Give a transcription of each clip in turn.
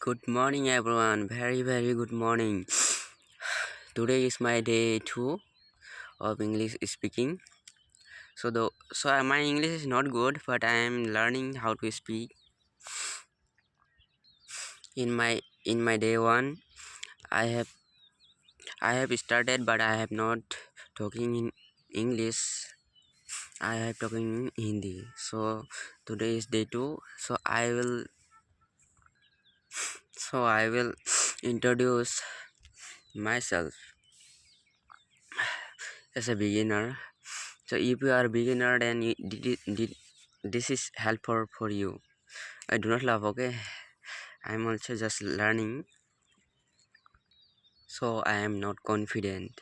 Good morning, everyone. Very good morning. Today is my day 2 of English speaking. My English is not good, but I am learning how to speak. In my day 1, I have I have started, but I have not talking in English. I have talking in Hindi. So today is day 2. So I will introduce myself as a beginner. So if you are a beginner, then this is helpful for you. I do not laugh, okay? I'm also just learning, so I am not confident.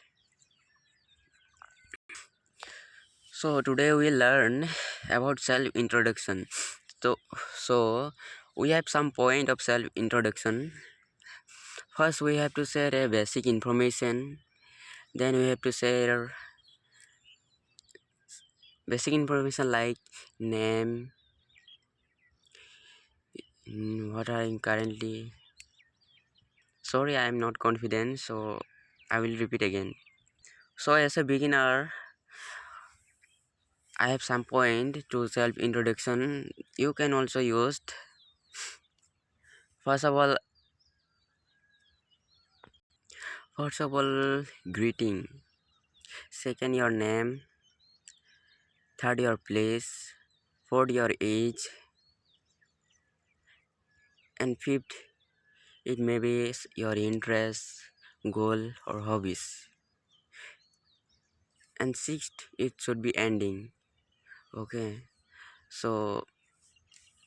So today we learn about self introduction. So so we have some point of self introduction. First we have to share a basic information. Then we have to share basic information like name, what are you currently. Sorry, I am not confident, so I will repeat again. So as a beginner, I have some point to self introduction. You can also use first of all greeting, second your name, third your place, fourth your age, and fifth it may be your interest, goal or hobbies, and sixth it should be ending. Okay, so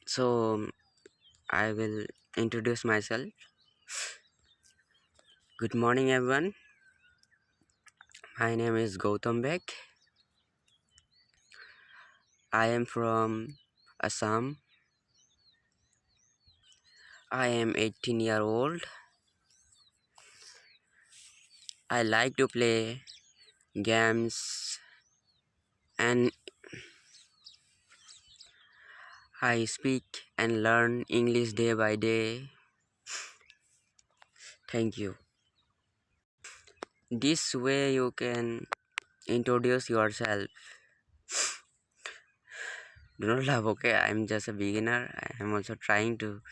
so I will introduce myself. Good morning, everyone. My name is Gautam Beck. I am from Assam. I am 18 years old. I like to play games and I speak and learn English day by day. Thank you. This way you can introduce yourself. Do not laugh, okay? I'm just a beginner. I'm also trying to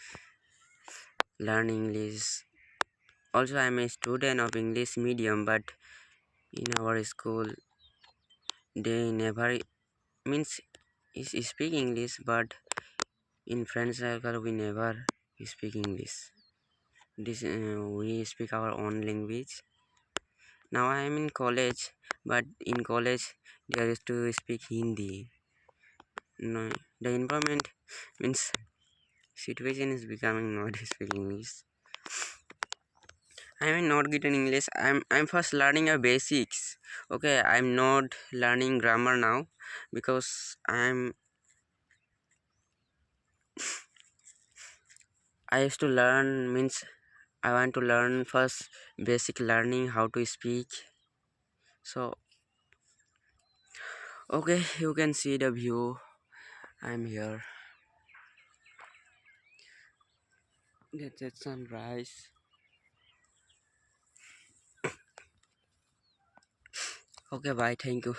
learn English. Also, I'm a student of English medium, but in our school, they never means is speak English, but in friend circle we never speak English. We speak our own language. Now I am in college, but in college there is to speak Hindi. No, the environment means situation is becoming not speak English. I am not good in English. I'm first learning a basics. Okay, I'm not learning grammar now because I used to learn means I want to learn first basic learning how to speak. So okay, you can see the view. I'm here. That's at sunrise. Okay, bye. Thank you.